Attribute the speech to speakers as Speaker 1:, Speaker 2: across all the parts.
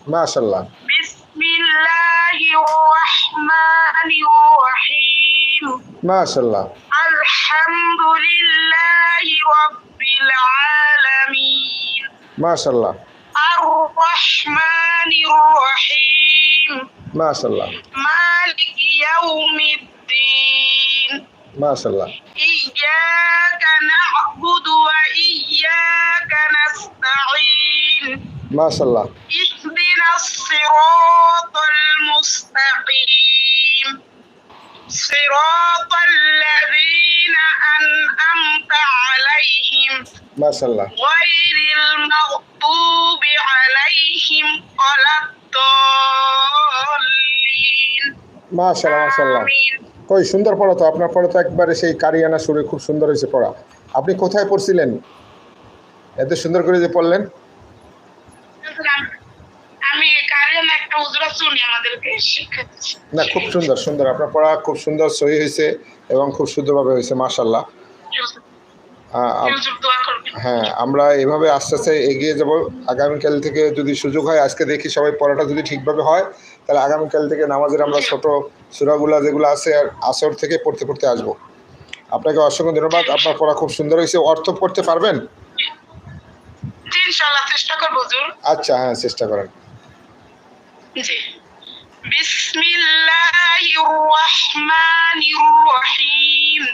Speaker 1: মাশাআল্লাহ।
Speaker 2: বিসমিল্লাহির রহমানির রহিম।
Speaker 1: মাশাআল্লাহ।
Speaker 2: আলহামদুলিল্লাহি রাব্বিল আলামিন।
Speaker 1: মাশাআল্লাহ।
Speaker 2: আর রহমানির রহিম।
Speaker 1: মাশাআল্লাহ।
Speaker 2: মালিক ইয়াউমিদ্দিন।
Speaker 1: মাশাআল্লাহ।
Speaker 2: ইয়্যাকা না'বুদু ওয়া ইয়্যাকা নাস্তাঈন।
Speaker 1: মাশাআল্লাহ।
Speaker 2: ইহদিনাস সিরাতাল মুস্তাকিম। সিরাতাল লাযীনা আন'আমতা আলাইহিম
Speaker 1: মাশাআল্লাহ।
Speaker 2: গায়রিল মাগদুবি আলাইহিম ওয়ালাদ-দাল্লিন।
Speaker 1: মাশাআল্লাহ মাশাআল্লাহ।
Speaker 2: আমিন।
Speaker 1: কই সুন্দর পড়া তো, আপনার পড়া তো একবারে সেই কারিয়ানা সুরে খুব সুন্দর হয়েছে পড়া। আপনি কোথায় পড়ছিলেন এত সুন্দর করে যে পড়লেন?
Speaker 2: আমি কারিয়ান একটা হুজুর শুনি আমাদেরকে শিখাচ্ছি।
Speaker 1: না, খুব সুন্দর সুন্দর আপনার পড়া, খুব সুন্দর সহি হয়েছে এবং খুব শুদ্ধভাবে হয়েছে মাশাআল্লাহ। হ্যাঁ, আমরা এভাবে আস্তে আস্তে এগিয়ে যাব। আগামীকাল থেকে যদি সুযোগ হয়, আজকে দেখি সবাই পড়াটা যদি ঠিকভাবে হয়, তাহলে আগামীকাল থেকে নামাজের আমরা ছোট সূরাগুলা যেগুলো আছে আসর থেকে পড়তে পড়তে আসবো। আপনাকে অসংখ্য ধন্যবাদ। আপনার পড়া খুব সুন্দর হয়েছে। অর্থ পড়তে পারবেন?
Speaker 2: ইনশাআল্লাহ চেষ্টা করব হুজুর।
Speaker 1: আচ্ছা, হ্যাঁ চেষ্টা করেন।
Speaker 2: জি। বিসমিল্লাহির রহমানির রহিম।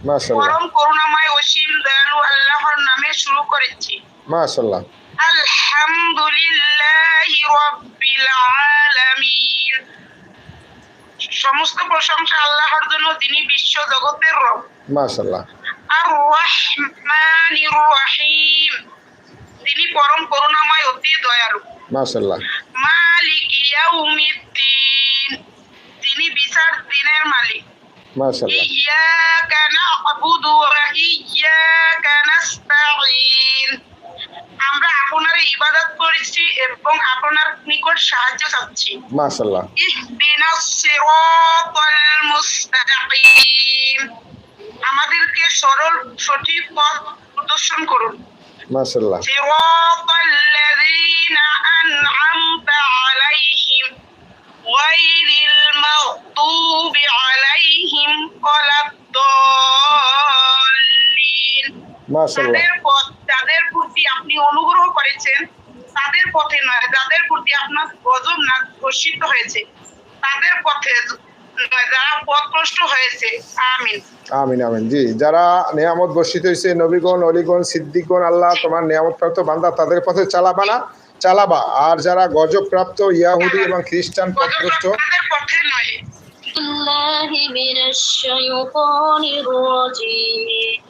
Speaker 1: মাশাআল্লাহ।
Speaker 2: পরম করুণাময় অসীম দয়ালু আল্লাহর নামে শুরু করেছি।
Speaker 1: মাশাআল্লাহ।
Speaker 2: আলহামদুলিল্লাহি রাব্বিল আলামিন। সমস্ত প্রশংসা আল্লাহর জন্য, যিনি বিশ্ব জগতের রব।
Speaker 1: মাশাআল্লাহ।
Speaker 2: আর রহমানির রহিম, তিনি পরম করুণাময় অতি দয়ালু।
Speaker 1: মাশাআল্লাহ।
Speaker 2: মালিক ইয়াউমিদ্দিন, তিনি বিচার দিনের মালিক।
Speaker 1: মাশাআল্লাহ।
Speaker 2: ইয়্যাকা না'বুদু ওয়া ইয়্যাকা নাস্তাঈন, আমরা আপনার ইবাদত করেছি এবং আপনার নিকট সাহায্য চাচ্ছি।
Speaker 1: মাশাআল্লাহ।
Speaker 2: ইহদিনাস সিরাতাল মুস্তাকিম, আমাদেরকে সরল সঠিক পথ প্রদর্শন করুন।
Speaker 1: মাশাআল্লাহ।
Speaker 2: সিরাতাল লাযীনা আন'আমতা আলাইহিম গায়রিল মাগদুবি আলাইহিম ওয়ালাদ-দাল্লিন।
Speaker 1: মাশাআল্লাহ।
Speaker 2: যাদের প্রতি আপনি অনুগ্রহ করেছেন তাদের পথে নয়, যাদের প্রতি আপনার গজব বর্ষিত হয়েছে তাদের পথে নয়, যারা পথভ্রষ্ট হয়েছে। আমিন
Speaker 1: আমিন আমিন। জি, যারা নিয়ামত বর্ষিত হয়েছে, নবীগণ, অলিগণ, সিদ্দিকগণ, আল্লাহ তোমার নিয়ামত প্রাপ্ত বান্দা, তাদের পথে চালাবা না, চালাবা। আর যারা গজব প্রাপ্ত ইহুদি এবং খ্রিস্টান পথভ্রষ্ট,
Speaker 2: তাদের পথে নয়।
Speaker 3: বিল্লাহি মিনাশ শাইতানির রাজীম।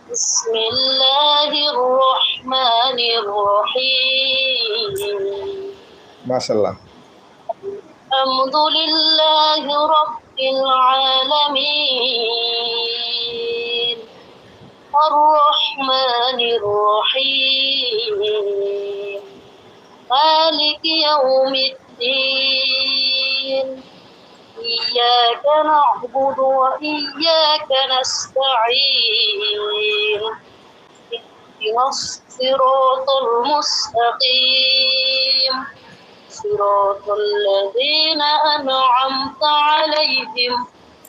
Speaker 3: বিসমিল্লাহির রহমানির রহিম।
Speaker 1: মাশাআল্লাহ।
Speaker 3: আলহামদুলিল্লাহি রাব্বিল আলামিন। আর রহমানির রহিম। মালিক ইয়াউমিদ্দিন। إياك نعبد وإياك نستعين. اهدنا الصراط المستقيم. صراط الذين أنعمت عليهم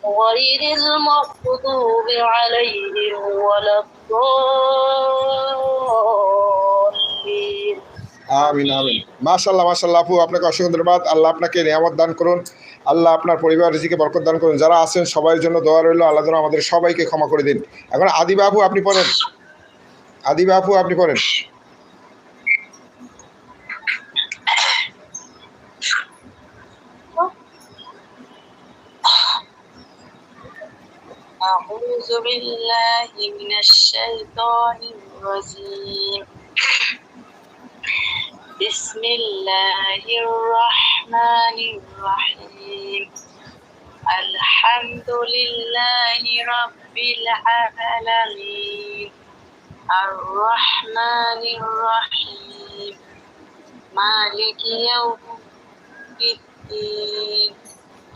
Speaker 3: غير المغضوب عليهم ولا الضالين.
Speaker 1: আমিন আমিন। মাশাআল্লাহ মাশাআল্লাহ। আপু, আপনাকে অসংখ্য ধন্যবাদ। আল্লাহ আপনাকে নিয়ামত দান করুন, আল্লাহ আপনার পরিবার রিজিকে বরকত দান করুন। যারা আছেন সবার জন্য দোয়া রইল, আল্লাহ যেন আমাদের সবাইকে ক্ষমা করে দিন। এখন আদিবা আপু আপনি পড়েন। আদিবা আপু আপনি পড়েন।
Speaker 3: أعوذ بالله من الشيطان الرجيم. بسم الله الرحمن الرحيم. الحمد لله رب العالمين. الرحمن الرحيم. مالك يوم الدين.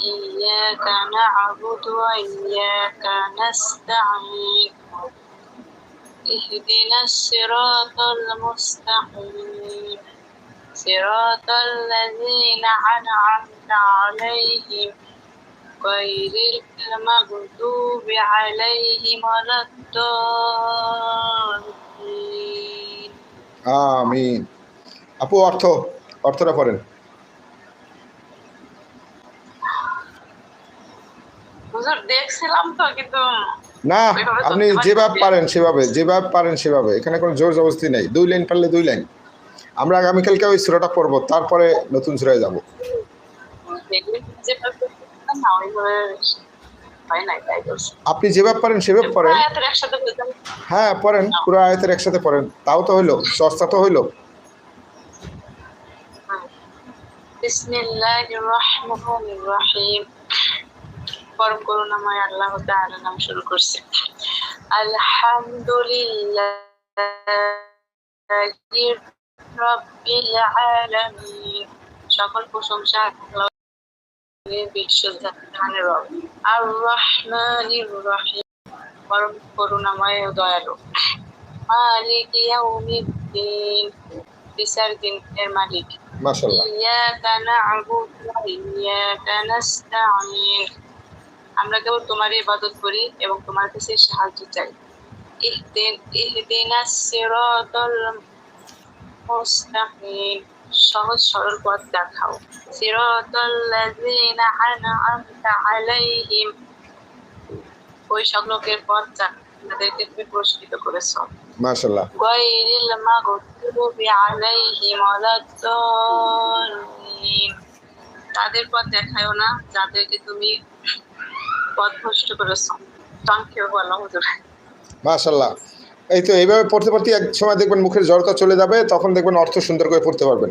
Speaker 3: إياك نعبد وإياك نستعين. اهدنا الصراط المستقيم. صراط الذين أنعمت عليهم غير المغضوب عليهم ولا الضالين
Speaker 1: আমিন। আপু অর্থটা পড়েন।
Speaker 3: হুজুর দেখছিলাম তো কিন্তু
Speaker 1: না,
Speaker 3: ওইভাবে
Speaker 1: আপনি
Speaker 3: ধরতে
Speaker 1: যেভাবে
Speaker 3: পারছি না।
Speaker 1: পারেন সেভাবে, এখানে কোনো জোর জবরদস্তি নেই। 2 লাইন পারলে 2 লাইন। আমরা আগামীকালকে ওই সূরাটা পড়বো, তারপরে নতুন সূরায় যাব।
Speaker 3: যেভাবে না ওইভাবে হয় নাই, তাই বলছি।
Speaker 1: আপনি যেভাবে পারেন সেভাবে পড়েন।
Speaker 3: আয়াতের একসাথে বলতাম।
Speaker 1: হ্যাঁ পড়েন, পুরো আয়াতের একসাথে পড়েন, তাও তো হইলো, চর্চা তো হইলো।
Speaker 3: বিসমিল্লাহির রহমানির রহিম। পরম করুণাময় আল্লাহ তাআলার নাম শুরু করছি। আলহামদুলিল্লাহি রাব্বিল আলামিন। সকল প্রশংসা আল্লাহর, বিশ্বজাহানের রব। আর রহমানির রহিম, পরম করুণাময় ও দয়ালু। মালিক ইয়াউমিদ্দিন, বিচার দিনের মালিক।
Speaker 1: মাশাআল্লাহ।
Speaker 3: ইয়াকা না'বুদু ওয়া ইয়াকা নাস্তাঈন। আমরা কেবল তোমারই ইবাদত করি এবং তোমার কাছে সাহায্য চাই। ইহদিনাস সিরাতাল মুস্তাকিম, সহজ সরল পথ দেখাও। সিরাতাল লাযিনা আন'আমতা আলাইহিম, ওই সব লোকের পথ যাদেরকে তুমি পুরস্কৃত করেছো।
Speaker 1: মাশাআল্লাহ।
Speaker 3: গায়রিল মাগদুবি আলাইহিম ওয়ালাদ-দাল্লিন, তাদের পথ দেখায়ও না যাদেরকে তুমি পথভ্রষ্ট করেছো। সংক্ষেপে বললাম হুজুর।
Speaker 1: মাশাআল্লাহ। এই তো এইভাবে পড়তে পড়তে এক সময় দেখবেন মুখের জড়তা চলে যাবে, তখন দেখবেন অর্থ সুন্দর করে পড়তে পারবেন।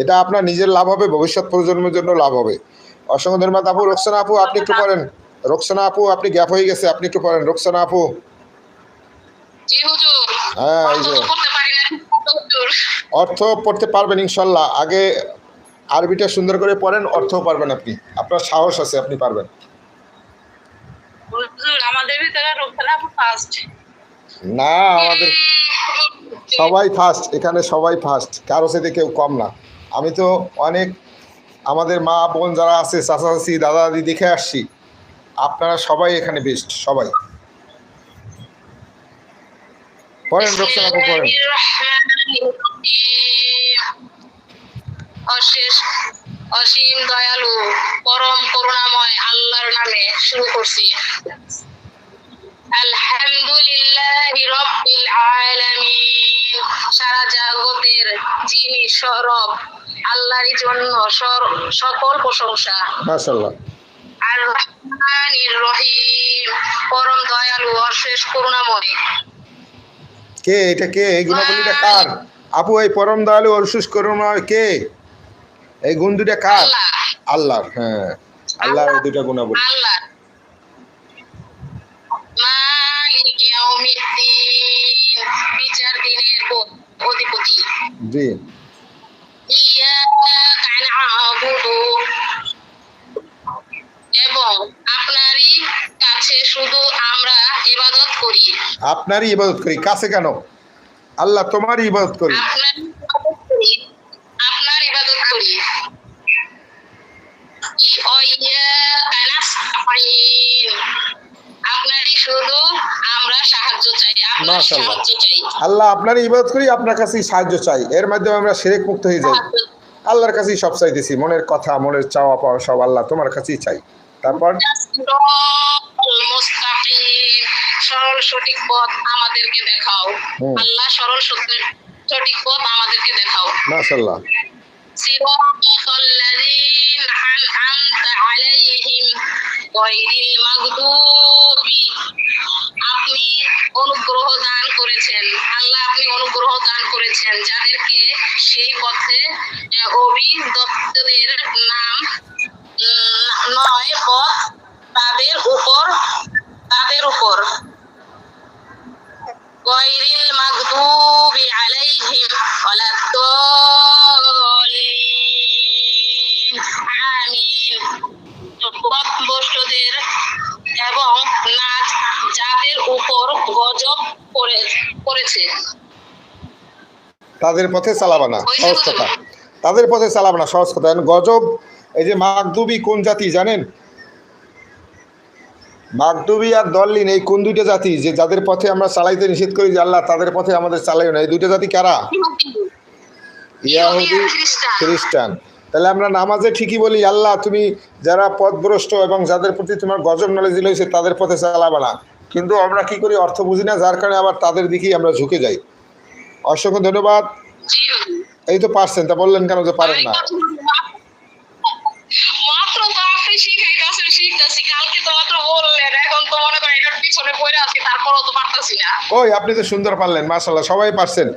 Speaker 1: এটা আপনার নিজের লাভ হবে, ভবিষ্যৎ প্রজন্মের জন্য লাভ হবে। অসংখ্য ধন্যবাদ আপু। রোকসানা আপু আপনি একটু পড়েন। রোকসানা আপু আপনি গ্যাপ হয়ে গেছে, আপনি একটু পড়েন। রোকসানা আপু।
Speaker 2: জি হুজুর,
Speaker 1: হ্যাঁ, এই
Speaker 2: অর্থ
Speaker 1: যে
Speaker 2: তো করতে পারি না হুজুর।
Speaker 1: অর্থ পড়তে পারবেন ইনশাল্লাহ। আগে আরবিটা সুন্দর করে পড়েন, অর্থও পারবেন আপনি। আপনার সাহস আছে, আপনি পারবেন।
Speaker 2: হুজুর আমাদের ভিতরে রোকসানা আপু ফার্স্ট।
Speaker 1: না, আমাদের সবাই ফার্স্ট, এখানে সবাই ফার্স্ট, কারো সাথে কেউ কম না। আমি তো অনেক আমাদের মা বোন যারা আছে, চাচা চাচি দাদা দাদি দেখে আসছি, আপনারা সবাই এখানে বেস্ট, সবাই। পড়েন রোকসানা আপু, পড়েন।
Speaker 2: বিসমিল্লাহির রহমানির রহিম। অসীম দয়ালু পরম করুণাময় আল্লাহর নামে শুরু করছি। আলহামদুলিল্লাহি রাব্বিল আলামিন, সারা জগতের যিনি রব আল্লাহরই জন্য সকল প্রশংসা।
Speaker 1: মাশাআল্লাহ।
Speaker 2: আর রহমানির রহিম, পরম দয়ালু অশেষ করুণাময়।
Speaker 1: কে এটা? কে এই গুণাবলীটা কার? আপু এই পরম দয়ালু অশেষ করুণাময় কে? এই গুণ দুটা কার? আল্লাহর। হ্যাঁ, আল্লাহর এই দুটা গুণাবলী।
Speaker 2: আল্লাহ। মালিক ইয়াউমিদ্দিন, বিচার দিনের অধিপতি।
Speaker 1: জি।
Speaker 2: ইয়াকা না'বুদু, এবং আপনারই কাছে শুধু আমরা ইবাদত করি।
Speaker 1: আপনারই ইবাদত করি, কাছে কেন? আল্লাহ তোমারই ইবাদত করি।
Speaker 2: আপনার ইবাদত করি। ইয়াকা নাস্তাঈন, আপনারই শুধু আমরা সাহায্য চাই, আপনার
Speaker 1: মাশাআল্লাহ।
Speaker 2: সাহায্য চাই।
Speaker 1: আল্লাহ আপনারই ইবাদত করি, আপনার কাছেই সাহায্য চাই। এর মাধ্যমে আমরা শিরক মুক্ত হয়ে যাই। আল্লাহর কাছেই সব চাইতেছি, মনের কথা, মনের চাওয়া পাওয়া সব আল্লাহ তোমার কাছেই চাই। তারপর
Speaker 2: মুস্তাকিম, সরল সঠিক পথ আমাদেরকে দেখাও। আল্লাহ সরল সঠিক পথ আমাদেরকে দেখাও।
Speaker 1: মাশাআল্লাহ।
Speaker 2: সিরাতাল লাযিনা আন'আমতা আলাইহিম গায়রিল মাগদুবি, আপনি অনুগ্রহ দান করেছেন, আল্লাহ আপনি অনুগ্রহ দান করেছেন যাদেরকে সেই পথে অভিদপ্তদের নাম নয় পথ তাদের উপর গায়রিল মাগদুবি আলাইহিম ওয়ালাদ-দাল্লিন। আমিন। পথভ্রষ্টদের এবং না যাদের উপর গজব করেছে
Speaker 1: তাদের পথে চালাবা না, সহজ কথা। তাদের পথে চালাবো না, সহজ কথা। গজব এই যে মাগদুবি কোন জাতি জানেন? মাগদুবি আর দল্লিন এই কোন দুইটা জাতি যে যাদের পথে আমরা চালাইতে নিষেধ করি যে আল্লাহ তাদের পথে আমাদের চালাইও না, এই দুইটা জাতি কারা? ইয়াহুদি, খ্রিস্টান। তাহলে আমরা নামাজে ঠিকই বলি আল্লাহ তুমি যারা পথভ্রষ্ট এবং যাদের প্রতি তোমার গজব নাজিল হয়েছে তাদের পথে চালাবা না, কিন্তু আমরা কি করি অর্থ বুঝি না, যার কারণে আবার তাদের দিকেই আমরা ঝুঁকে যাই। অসংখ্য ধন্যবাদ। এই তো পারছেন, তা বললেন কেন যে পারেন না?
Speaker 3: মাত্র তো আপনি শিখাই কাছে শিখতেছি, কালকে তো মাত্র বললেন, এখন তো মনে করেন এটার পিছনে পড়ে আছি, তারপরও তো পারতেছি না।
Speaker 1: ওই আপনি তো সুন্দর পারলেন, মাশাআল্লাহ, সবাই পারছেন।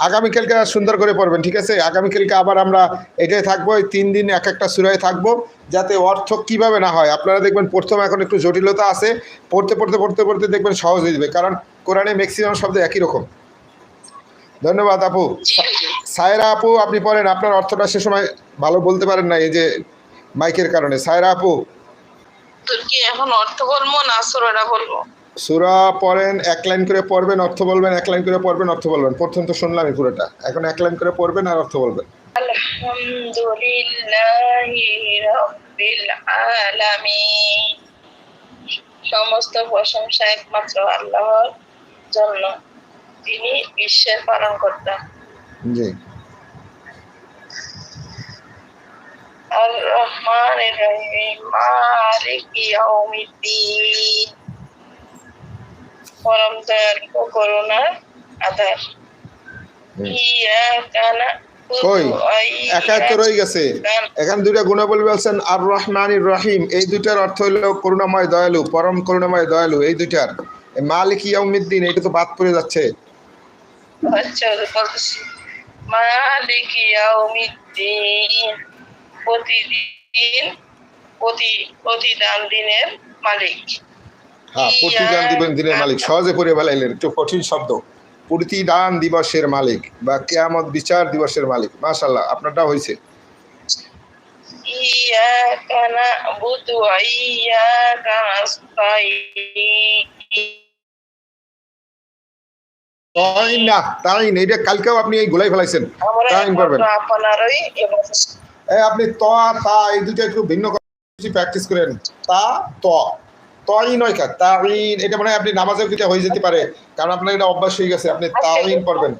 Speaker 1: আগামীকালকে সুন্দর করে পড়বেন, ঠিক আছে? আগামীকালকে আবার আমরা এটাই থাকবো, এই 3 দিন এক একটা সূরায় থাকবো, যাতে অর্থ কিভাবে না হয়। আপনারা দেখবেন প্রথমে এখন একটু জটিলতা আছে, পড়তে পড়তে পড়তে পড়তে দেখবেন সহজ হয়ে যাবে, কারণ কোরআনে ম্যাক্সিমাম শব্দ একই রকম। ধন্যবাদ আপু। সায়রা আপু আপনি পড়েন, আপনার অর্থটা সে সময় ভালো বলতে পারেন না এই যে মাইকের কারণে। সায়রা আপু
Speaker 3: তোর কি এখন অর্থ বলবো না সূরাটা বলবো?
Speaker 1: সূরা পড়েন, 1 লাইন করে পড়বেন, অর্থ বলবেন, 1 লাইন করে পড়বেন, অর্থ বলবেন। প্রথম তো শুনলামই পুরোটা, এখন 1 লাইন করে পড়বেন আর অর্থ বলবেন।
Speaker 3: আলহামদুলিল্লাহি রাব্বিল আলামিন। সমস্ত প্রশংসা একমাত্র আল্লাহর জন্য, তিনি বিশ্বের পালনকর্তা।
Speaker 1: জি।
Speaker 3: আর রহমানির রহিম, মালিকি ইয়াউমিদ্দিন। পরম দয়ালু ও করুণার আধার। ইয়াকা
Speaker 1: কই
Speaker 3: না'বুদু ওয়া
Speaker 1: একা তো রয়ে গেছে, এখানে দুইটা গুণাবলী বলছেন, আর রহমানির রহিম, এই দুইটার অর্থ হলো করুণাময় দয়ালু, পরম করুণাময় দয়ালু, এই দুইটার। মালিক ইয়াউমিদ্দিন এটা তো বাদ পড়ে যাচ্ছে।
Speaker 3: আচ্ছা বলছি, মালিকি ইয়াউমিদ্দিন, প্রতিদিন প্রতিদান দিনের মালিক।
Speaker 1: হ্যাঁ, প্রতিদান দিনের মালিক, সহজে পড়ে ফেলাইলেন, একটু কঠিন শব্দ। প্রতিদান দিবসের মালিক বা কিয়ামত বিচার দিবসের মালিক। মাশাআল্লাহ, আপনারটা হয়েছে।
Speaker 3: ইয়াকা না'বুদু ওয়া ইয়াকা নাস্তাঈন।
Speaker 1: তাইন না, তাইন এটা কালকেও আপনি এই গোলাই ফেলাইছেন।
Speaker 3: আমরা
Speaker 1: তাইন পারবেন।
Speaker 3: আপনারই
Speaker 1: আপনি ত তা এই দুটো একটু ভিন্ন প্র্যাকটিস করেন। তা ত তই নয় কা তাইন, এটা মানে আপনি নামাজেও কিটা হয়ে যেতে পারে, কারণ আপনার এটা অভ্যাস হয়ে গেছে, আপনি তাইন পড়বেন।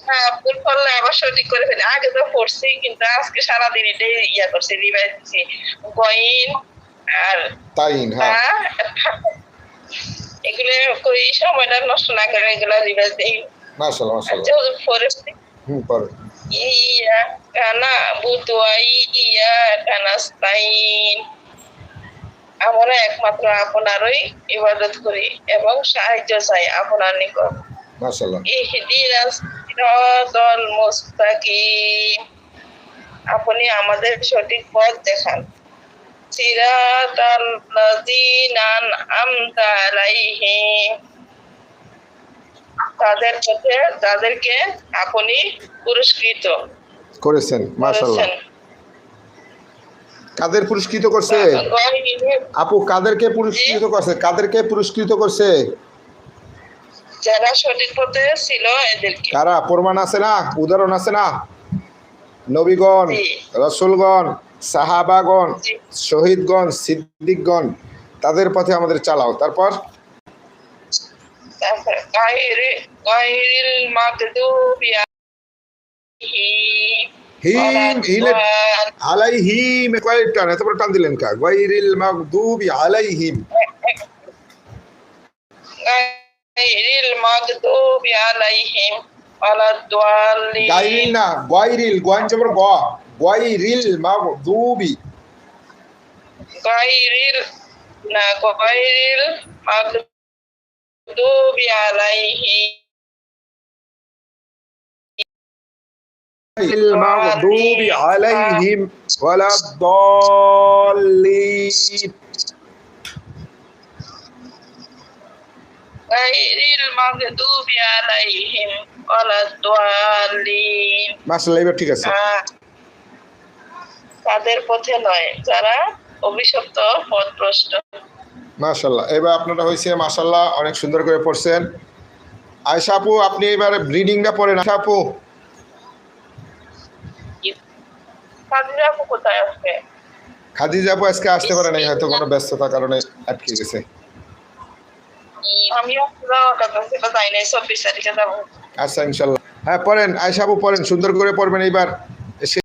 Speaker 3: হ্যাঁ, ভুল করলে আবার সঠিক করে ফেলি। আগে তো পড়ছি, কিন্তু আজকে সারাদিন এটাই করছি, রিভাইজ দিচ্ছি। গইন আর
Speaker 1: তাইন, হ্যাঁ,
Speaker 3: এগুলো করি, সময়টা নষ্ট না করে এগুলো রিভাইজ দিই।
Speaker 1: মাশাআল্লাহ মাশাআল্লাহ।
Speaker 3: পড়েছি
Speaker 1: পড়েন।
Speaker 3: ইয়াকা না'বুদু ওয়া ইয়াকা নাস্তাঈন। আমরা একমাত্র আপনারই ইবাদত করি এবং সাহায্য চাই আপনার নিকট।
Speaker 1: মাশাআল্লাহ।
Speaker 3: ইহদিনাস সিরাতাল মুস্তাকিম। আপনি আমাদের সঠিক পথ দেখান। সিরাতাল লাযিনা আন'আমতা আলাইহিম। তাদের পথে যাদেরকে আপনি পুরস্কৃত
Speaker 1: করেছেন। মাশাআল্লাহ। কাদের পুরস্কৃত করছে আপু? কাদেরকে পুরস্কৃত করছে? কাদেরকে পুরস্কৃত করছে?
Speaker 3: যারা সঠিক পথে ছিল এদেরকে।
Speaker 1: কারা? প্রমাণ আছে না, উদাহরণ আছে না? নবীগণ, রাসূলগণ, সাহাবাগণ, শহীদগণ, সিদ্দিকগণ, তাদের পথে আমাদের চালাও। তারপর
Speaker 3: গায়রিল মাগদুবি
Speaker 1: আলাইহিম, কয়েকটা এত বড় টান দিলেন কা? গায়রিল মাগদুবি আলাইহিম,
Speaker 3: গায়রিল মাগদুবি আলাইহিম ওয়ালাদ-দাল্লিন।
Speaker 1: গায়রিল না, গায়রিল, গোয়ান জবর গ, গায়রিল মাগদুবি,
Speaker 3: গায়রিল না, গায়রিল মাগদুবি আলাইহিম
Speaker 1: المغضوب عليهم ولا الضالين।
Speaker 3: গায়রিল মাগদুবি আলাইহিম ওয়ালাদ-দাল্লিন।
Speaker 1: মাশাআল্লাহ, এবার ঠিক আছে।
Speaker 3: তাদের পথে নয় যারা অভিশপ্ত পথভ্রষ্ট।
Speaker 1: মাশাআল্লাহ, এবার আপনারা হয়েছে। মাশাআল্লাহ, অনেক সুন্দর করে পড়ছেন। আয়েশা আপু আপনি এবার রিডিংটা পড়েন। আয়েশা আপু
Speaker 2: খাদিজা আপু কোথায় আসবে?
Speaker 1: খাদিজা আপু আজকে আসতে পারে নাই, হয়তো কোনো ব্যস্ততার কারণে আটকে গেছে।
Speaker 2: আমিও যাওয়ার কথা ছিল, তাই নাই, 24 তারিখে যাবো।
Speaker 1: আচ্ছা ইনশাল্লাহ। হ্যাঁ পড়েন, আয়েশা আপু পড়েন, সুন্দর করে পড়বেন এইবার।